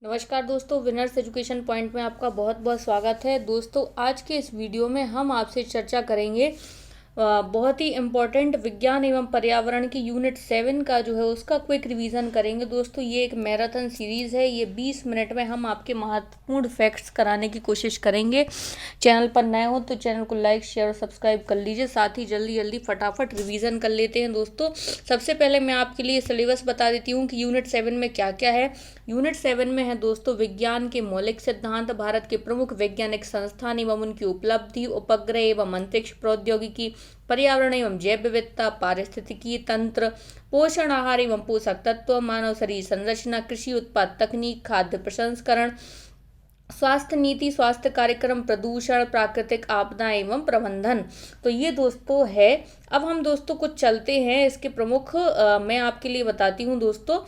नमस्कार दोस्तों, winners education point में आपका बहुत बहुत स्वागत है। दोस्तों, आज के इस वीडियो में हम आपसे चर्चा करेंगे बहुत ही इम्पोर्टेंट विज्ञान एवं पर्यावरण की यूनिट 7 का जो है उसका क्विक रिवीजन करेंगे। दोस्तों, ये एक मैराथन सीरीज़ है। ये 20 मिनट में हम आपके महत्वपूर्ण फैक्ट्स कराने की कोशिश करेंगे। चैनल पर नए हो तो चैनल को लाइक शेयर और सब्सक्राइब कर लीजिए। साथ ही जल्दी जल्दी फटाफट रिवीजन कर लेते हैं। दोस्तों, सबसे पहले मैं आपके लिए सिलेबस बता देती हूँ कि यूनिट 7 में क्या क्या है। यूनिट 7 में है दोस्तों विज्ञान के मौलिक सिद्धांत, भारत के प्रमुख वैज्ञानिक संस्थान एवं उनकी उपलब्धि, उपग्रह एवं अंतरिक्ष प्रौद्योगिकी, पर्यावरण एवं जैव विविधता, पारिस्थितिकी तंत्र, पोषण आहार एवं पोषक तत्व, मानव शरीर संरचना, कृषि उत्पाद तकनीक, खाद्य प्रसंस्करण, स्वास्थ्य नीति, स्वास्थ्य कार्यक्रम, प्रदूषण, प्राकृतिक आपदा एवं प्रबंधन। तो ये दोस्तों है। अब हम दोस्तों कुछ चलते हैं इसके प्रमुख मैं आपके लिए बताती हूँ दोस्तों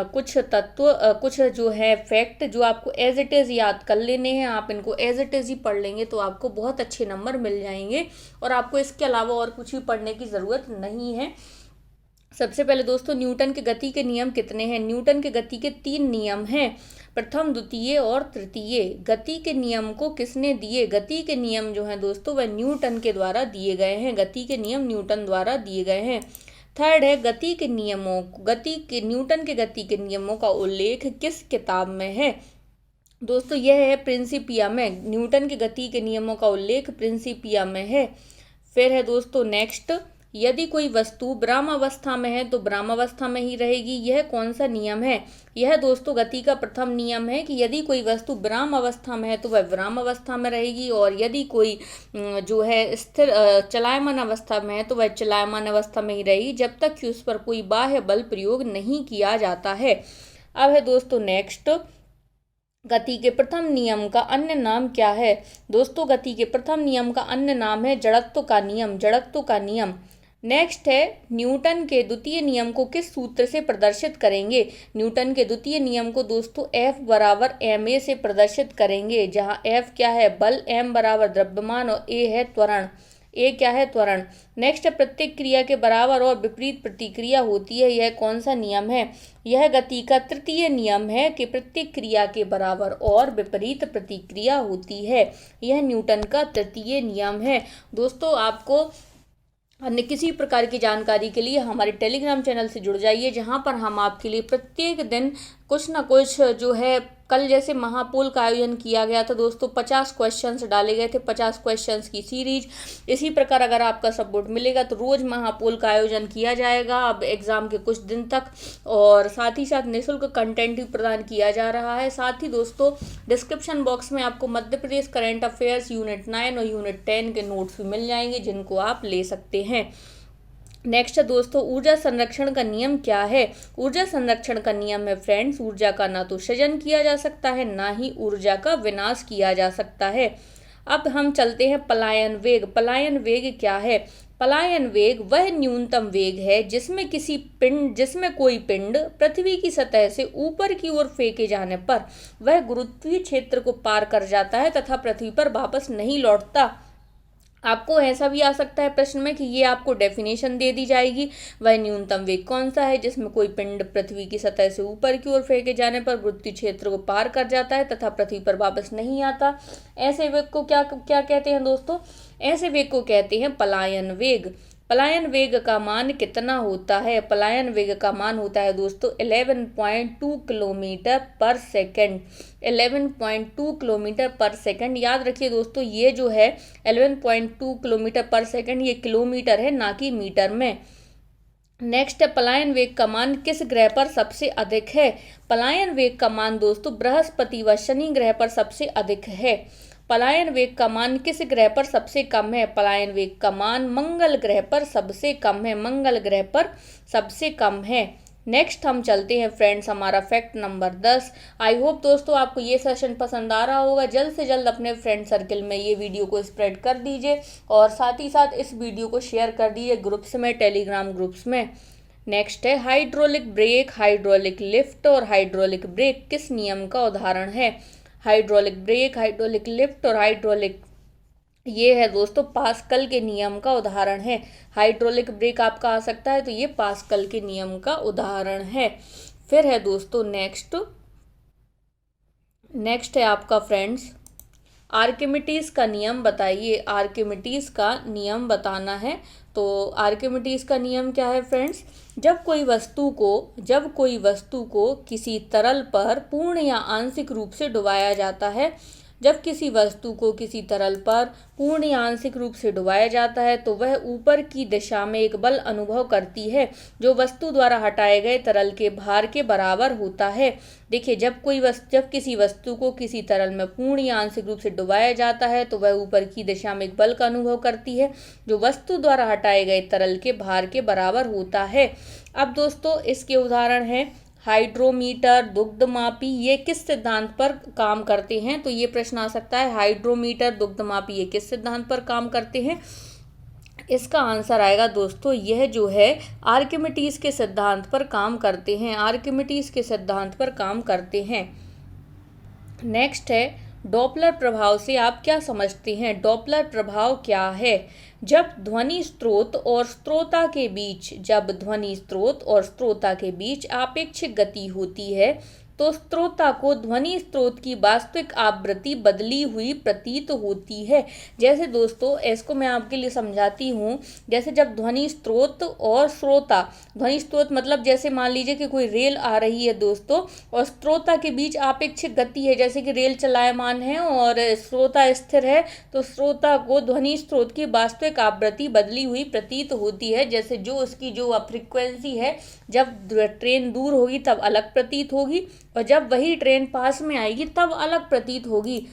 कुछ तत्व, कुछ जो है फैक्ट जो आपको एज इट इज़ याद कर लेने हैं। आप इनको एज इट इज़ ही पढ़ लेंगे तो आपको बहुत अच्छे नंबर मिल जाएंगे और आपको इसके अलावा और कुछ भी पढ़ने की ज़रूरत नहीं है। सबसे पहले दोस्तों, न्यूटन के गति के नियम कितने हैं? न्यूटन के गति के 3 नियम हैं, प्रथम, द्वितीय और तृतीय। गति के नियम को किसने दिए? गति के नियम जो हैं दोस्तों वह न्यूटन के द्वारा दिए गए हैं। गति के नियम न्यूटन द्वारा दिए गए हैं। थर्ड है, न्यूटन के गति के नियमों का उल्लेख किस किताब में है? दोस्तों, यह है प्रिंसिपिया में। न्यूटन के गति के नियमों का उल्लेख प्रिंसिपिया में है। फिर है दोस्तों नेक्स्ट, यदि कोई वस्तु ब्रह्मावस्था में है तो ब्रह्मावस्था में ही रहेगी। यह कौन सा नियम है? यह दोस्तों गति का प्रथम नियम है कि यदि कोई वस्तु ब्रह्मावस्था में है तो वह ब्रह्मावस्था में रहेगी, और यदि कोई जो है स्थिर चलायमान अवस्था में है तो वह चलायमान अवस्था में ही रहेगी जब तक कि उस पर कोई बाह्य बल प्रयोग नहीं किया जाता है। अब है दोस्तों नेक्स्ट, गति के प्रथम नियम का अन्य नाम क्या है? दोस्तों, गति के प्रथम नियम का अन्य नाम है जड़त्व का नियम। जड़त्व का नियम। नेक्स्ट है, न्यूटन के द्वितीय नियम को किस सूत्र से प्रदर्शित करेंगे? न्यूटन के द्वितीय नियम को दोस्तों F बराबर ma से प्रदर्शित करेंगे, जहां F क्या है? बल, m बराबर द्रव्यमान और a है त्वरण। ए क्या है? त्वरण। नेक्स्ट, प्रत्येक क्रिया के बराबर और विपरीत प्रतिक्रिया होती है। यह कौन सा नियम है? यह गति का तृतीय नियम है कि प्रत्येक क्रिया के बराबर और विपरीत प्रतिक्रिया होती है। यह न्यूटन का तृतीय नियम है। दोस्तों, आपको अन्य किसी प्रकार की जानकारी के लिए हमारे टेलीग्राम चैनल से जुड़ जाइए, जहां पर हम आपके लिए प्रत्येक दिन कुछ ना कुछ जो है, कल जैसे महापोल का आयोजन किया गया था दोस्तों, 50 क्वेश्चंस डाले गए थे, 50 क्वेश्चंस की सीरीज। इसी प्रकार अगर आपका सपोर्ट मिलेगा तो रोज़ महापोल का आयोजन किया जाएगा अब एग्ज़ाम के कुछ दिन तक, और साथ ही साथ निःशुल्क कंटेंट भी प्रदान किया जा रहा है। साथ ही दोस्तों, डिस्क्रिप्शन बॉक्स में आपको Madhya Pradesh current affairs unit 9 और यूनिट 10 के नोट्स भी मिल जाएंगे, जिनको आप ले सकते हैं। नेक्स्ट है दोस्तों, ऊर्जा संरक्षण का नियम क्या है? ऊर्जा संरक्षण का नियम है फ्रेंड्स, ऊर्जा का ना तो सृजन किया जा सकता है, ना ही ऊर्जा का विनाश किया जा सकता है। अब हम चलते हैं पलायन वेग। पलायन वेग क्या है? पलायन वेग वह न्यूनतम वेग है जिसमें कोई पिंड पृथ्वी की सतह से ऊपर की ओर फेंके जाने पर वह गुरुत्वीय क्षेत्र को पार कर जाता है तथा पृथ्वी पर वापस नहीं लौटता। आपको ऐसा भी आ सकता है प्रश्न में कि ये आपको डेफिनेशन दे दी जाएगी, वह न्यूनतम वेग कौन सा है जिसमें कोई पिंड पृथ्वी की सतह से ऊपर की ओर फेंके जाने पर गुरुत्वीय क्षेत्र को पार कर जाता है तथा पृथ्वी पर वापस नहीं आता। ऐसे वेग को क्या क्या कहते हैं दोस्तों? ऐसे वेग को कहते हैं पलायन वेग। पलायन वेग का मान कितना होता है? पलायन वेग का मान होता है दोस्तों 11.2 किलोमीटर पर सेकेंड। 11.2 किलोमीटर पर सेकेंड। याद रखिए दोस्तों, ये जो है 11.2 किलोमीटर पर सेकेंड ये किलोमीटर है, ना कि मीटर में। नेक्स्ट है, पलायन वेग का मान किस ग्रह पर सबसे अधिक है? पलायन वेग का मान दोस्तों बृहस्पति व शनि ग्रह पर सबसे अधिक है। पलायन वेग का मान किस ग्रह पर सबसे कम है? पलायन वेग का मान मंगल ग्रह पर सबसे कम है। मंगल ग्रह पर सबसे कम है। नेक्स्ट हम चलते हैं फ्रेंड्स हमारा फैक्ट नंबर 10। आई होप दोस्तों आपको ये सेशन पसंद आ रहा होगा। जल्द से जल्द अपने फ्रेंड सर्कल में ये वीडियो को स्प्रेड कर दीजिए और साथ ही साथ इस वीडियो को शेयर कर दीजिए ग्रुप्स में, टेलीग्राम ग्रुप्स में। नेक्स्ट है, हाइड्रोलिक ब्रेक, हाइड्रोलिक लिफ्ट और हाइड्रोलिक ब्रेक किस नियम का उदाहरण है? हाइड्रोलिक ब्रेक, हाइड्रोलिक लिफ्ट और हाइड्रोलिक, ये है दोस्तों पास्कल के नियम का उदाहरण है। हाइड्रोलिक ब्रेक आपका आ सकता है तो ये पास्कल के नियम का उदाहरण है। फिर है दोस्तों नेक्स्ट, नेक्स्ट है आपका फ्रेंड्स, आर्किमिडीज का नियम बताइए। आर्किमिडीज का नियम बताना है। तो आर्किमिडीज का नियम क्या है फ्रेंड्स, जब कोई वस्तु को किसी तरल पर पूर्ण या आंशिक रूप से डुबाया जाता है, जब किसी वस्तु को किसी तरल पर पूर्ण या आंशिक रूप से डुबाया जाता है तो वह ऊपर की दिशा में एक बल अनुभव करती है जो वस्तु द्वारा हटाए गए तरल के भार के बराबर होता है। देखिए, जब किसी वस्तु को किसी तरल में पूर्ण या आंशिक रूप से डुबाया जाता है तो वह ऊपर की दिशा में एक बल का अनुभव करती है जो वस्तु द्वारा हटाए गए तरल के भार के बराबर होता है। अब दोस्तों इसके उदाहरण हैं हाइड्रोमीटर, दुग्धमापी, ये किस सिद्धांत पर काम करते हैं। तो ये प्रश्न आ सकता है, हाइड्रोमीटर, दुग्धमापी ये किस सिद्धांत पर काम करते हैं। इसका आंसर आएगा दोस्तों, यह जो है आर्किमिडीज के सिद्धांत पर काम करते हैं। आर्किमिडीज के सिद्धांत पर काम करते हैं। नेक्स्ट है, डॉपलर प्रभाव से आप क्या समझते हैं। डॉपलर प्रभाव क्या है, जब ध्वनि स्रोत और श्रोता के बीच आपेक्षिक गति होती है तो श्रोता को ध्वनि स्रोत की वास्तविक आवृत्ति बदली हुई प्रतीत होती है। जैसे दोस्तों इसको मैं आपके लिए समझाती हूँ, जैसे जब ध्वनि स्रोत और श्रोता, ध्वनि स्रोत मतलब जैसे मान लीजिए कि कोई रेल आ रही है दोस्तों और श्रोता के बीच आपेक्षिक गति है, जैसे कि रेल चलायमान है और श्रोता स्थिर है, तो श्रोता को ध्वनि स्रोत की वास्तविक आवृत्ति बदली हुई प्रतीत होती है। जैसे जो उसकी जो फ्रीक्वेंसी है, जब ट्रेन दूर होगी तब अलग प्रतीत होगी और जब वही ट्रेन पास में आएगी तब अलग प्रतीत होगी।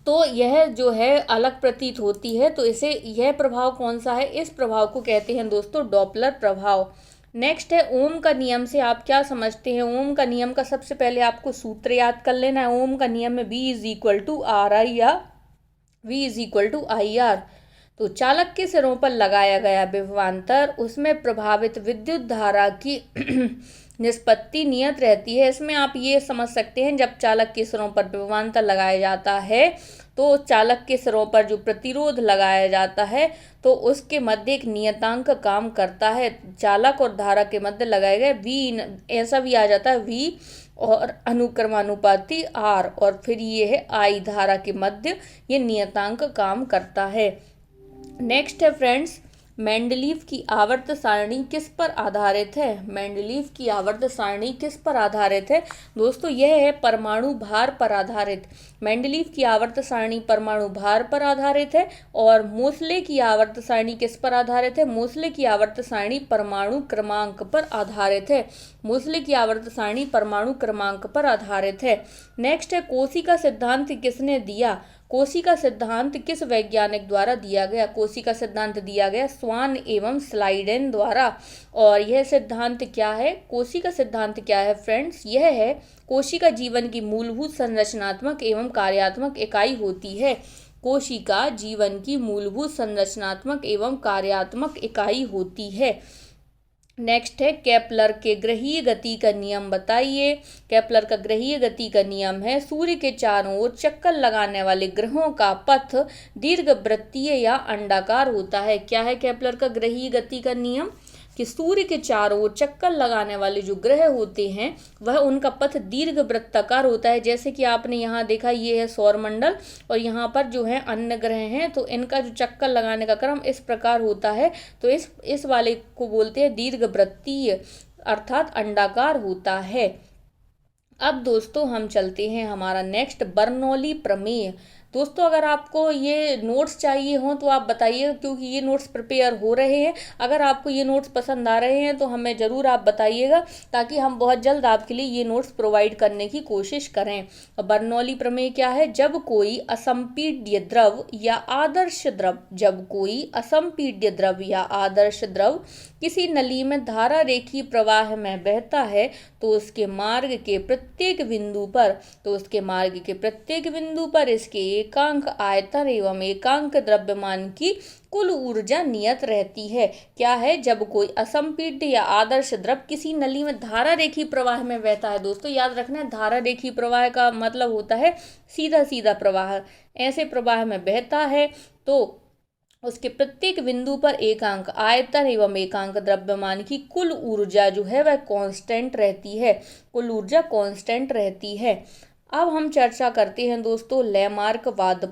तो यह जो है अलग प्रतीत होती है। तो इसे, यह प्रभाव कौन सा है, इस प्रभाव को कहते हैं दोस्तों डॉपलर प्रभाव। नेक्स्ट है, ओम का नियम से आप क्या समझते हैं। ओम का नियम का सबसे पहले आपको सूत्र याद कर लेना है। ओम का नियम में V=RI या V=IR। तो चालक के सिरों पर लगाया गया विभवांतर, उसमें प्रभावित विद्युत धारा की निष्पत्ति नियत रहती है। इसमें आप ये समझ सकते हैं, जब चालक के सिरों पर विभवांतर लगाया जाता है तो चालक के सिरों पर जो प्रतिरोध लगाया जाता है तो उसके मध्य एक नियतांक काम करता है। चालक और धारा के मध्य लगाए गए V, ऐसा भी आ जाता है V और अनुक्रमानुपाती R, और फिर ये है I धारा के मध्य ये नियतांक काम करता है। नेक्स्ट है फ्रेंड्स, मेंडलीव की आवर्त सारणी किस पर आधारित है। मेंडलीव की आवर्त सारणी किस पर आधारित है दोस्तों, यह है परमाणु भार पर आधारित। मेंडलीव की आवर्त सारणी परमाणु भार पर आधारित है। और मोसले की आवर्त सारणी किस पर आधारित है। मोसले की आवर्त सारणी परमाणु क्रमांक पर आधारित है। मोसले की आवर्त सारणी परमाणु क्रमांक पर आधारित है। नेक्स्ट है, कोशी का सिद्धांत किसने दिया। कोशी का सिद्धांत किस वैज्ञानिक द्वारा दिया गया। कोशी का सिद्धांत दिया गया स्वान एवं स्लाइडेन द्वारा। और यह सिद्धांत क्या है, कोशी का सिद्धांत क्या है फ्रेंड्स, यह है कोशिका जीवन की मूलभूत संरचनात्मक एवं कार्यात्मक इकाई होती है। कोशिका जीवन की मूलभूत संरचनात्मक एवं कार्यात्मक इकाई होती है। नेक्स्ट है, केपलर के ग्रहीय गति का नियम बताइए। केपलर का ग्रहीय गति का नियम है, सूर्य के चारों ओर चक्कर लगाने वाले ग्रहों का पथ दीर्घवृत्तीय या अंडाकार होता है। क्या है केपलर का ग्रहीय गति का नियम, कि सूर्य के चारों ओर चक्कर लगाने वाले जो ग्रह होते हैं वह उनका पथ दीर्घवृत्ताकार होता है। जैसे कि आपने यहाँ देखा, ये है सौरमंडल और यहाँ पर जो है अन्य ग्रह हैं, तो इनका जो चक्कर लगाने का क्रम इस प्रकार होता है। तो इस वाले को बोलते हैं दीर्घवृत्तीय, अर्थात अंडाकार होता है। अब दोस्तों हम चलते हैं हमारा नेक्स्ट, बर्नौली प्रमेय। दोस्तों अगर आपको ये नोट्स चाहिए हों तो आप बताइए, क्योंकि ये नोट्स प्रिपेयर हो रहे हैं। अगर आपको ये नोट्स पसंद आ रहे हैं तो हमें ज़रूर आप बताइएगा, ताकि हम बहुत जल्द आपके लिए ये नोट्स प्रोवाइड करने की कोशिश करें। बर्नौली प्रमेय क्या है, जब कोई असंपीड्य द्रव या आदर्श द्रव किसी नली में धारा रेखीय प्रवाह में बहता है तो उसके मार्ग के प्रत्येक बिंदु पर इसके एकांक आयतन एवं एकांक द्रव्यमान की कुल ऊर्जा नियत रहती है। क्या है, जब कोई असंपीड्य या आदर्श द्रव किसी नली में धारा रेखीय प्रवाह में बहता है। दोस्तों याद रखना, धारा रेखीय प्रवाह का मतलब होता है सीधा सीधा प्रवाह। ऐसे प्रवाह में बहता है तो उसके प्रत्येक बिंदु पर एकांक आयतन एवं एकांक द्रव्यमान की कुल ऊर्जा जो है वह कांस्टेंट रहती है। कुल ऊर्जा कांस्टेंट रहती है। अब हम चर्चा करते हैं दोस्तों लैमार्कवाद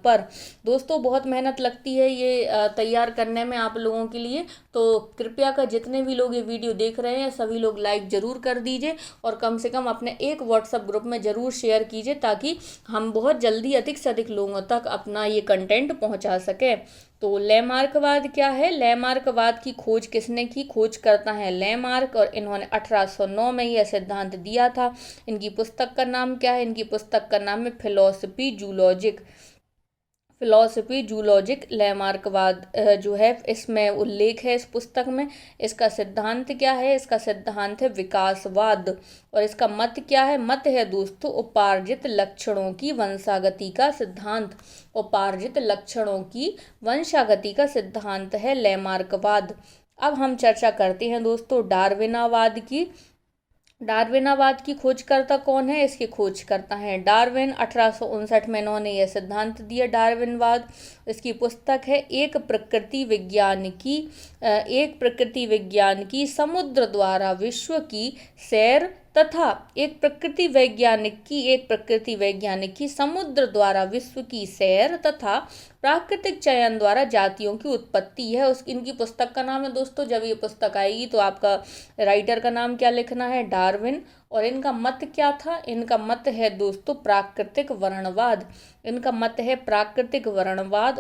पर। दोस्तों बहुत मेहनत लगती है ये तैयार करने में आप लोगों के लिए, तो कृपया कर जितने भी लोग ये वीडियो देख रहे हैं सभी लोग लाइक ज़रूर कर दीजिए और कम से कम अपने एक व्हाट्सएप ग्रुप में ज़रूर शेयर कीजिए ताकि हम बहुत जल्दी अधिक से अधिक लोगों तक अपना ये कंटेंट पहुंचा सकें। तो लैमार्कवाद क्या है? लैमार्कवाद की खोज किसने की? खोज करता है लैमार्क, और इन्होंने 1809 में यह सिद्धांत दिया था। इनकी पुस्तक का नाम क्या है? इनकी पुस्तक का नाम है फिलॉसफी जूलॉजिक लैमार्कवाद जो है इसमें उल्लेख है इस पुस्तक में। इसका सिद्धांत क्या है? इसका सिद्धांत है विकासवाद, और इसका मत क्या है? मत है दोस्तों उपार्जित लक्षणों की वंशागति का सिद्धांत। उपार्जित लक्षणों की वंशागति का सिद्धांत है लैमार्कवाद। अब हम चर्चा करते हैं दोस्तों डार्विनावाद की। डार्विनावाद की खोजकर्ता कौन है? इसके खोजकर्ता हैं डार्विन। 1859 में इन्होंने यह सिद्धांत दिया डार्विनवाद। इसकी पुस्तक है एक प्रकृति विज्ञान की समुद्र द्वारा विश्व की सैर तथा एक प्रकृति वैज्ञानिक की समुद्र द्वारा विश्व की सैर तथा प्राकृतिक चयन द्वारा जातियों की उत्पत्ति है। इनकी पुस्तक का नाम है दोस्तों, जब ये पुस्तक आएगी तो आपका राइटर का नाम क्या लिखना है? डार्विन। और इनका मत क्या था? इनका मत है दोस्तों प्राकृतिक वर्णवाद।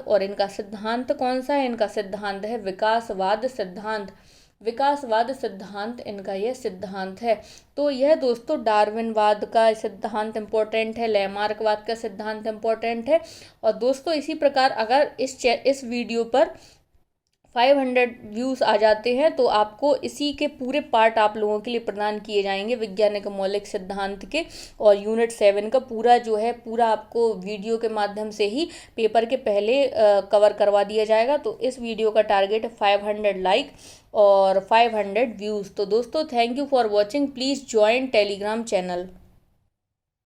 और इनका सिद्धांत कौन सा है? इनका सिद्धांत है विकासवाद सिद्धांत इनका यह सिद्धांत है। तो यह दोस्तों डार्विनवाद का सिद्धांत इम्पोर्टेंट है, लैमार्कवाद का सिद्धांत इम्पोर्टेंट है। और दोस्तों इसी प्रकार अगर इस वीडियो पर 500 व्यूज़ आ जाते हैं तो आपको इसी के पूरे पार्ट आप लोगों के लिए प्रदान किए जाएंगे वैज्ञानिक मौलिक सिद्धांत के, और यूनिट 7 का पूरा आपको वीडियो के माध्यम से ही पेपर के पहले कवर करवा दिया जाएगा। तो इस वीडियो का टारगेट है 500 लाइक और 500 व्यूज़। तो दोस्तों thank you for watching. Please join Telegram channel.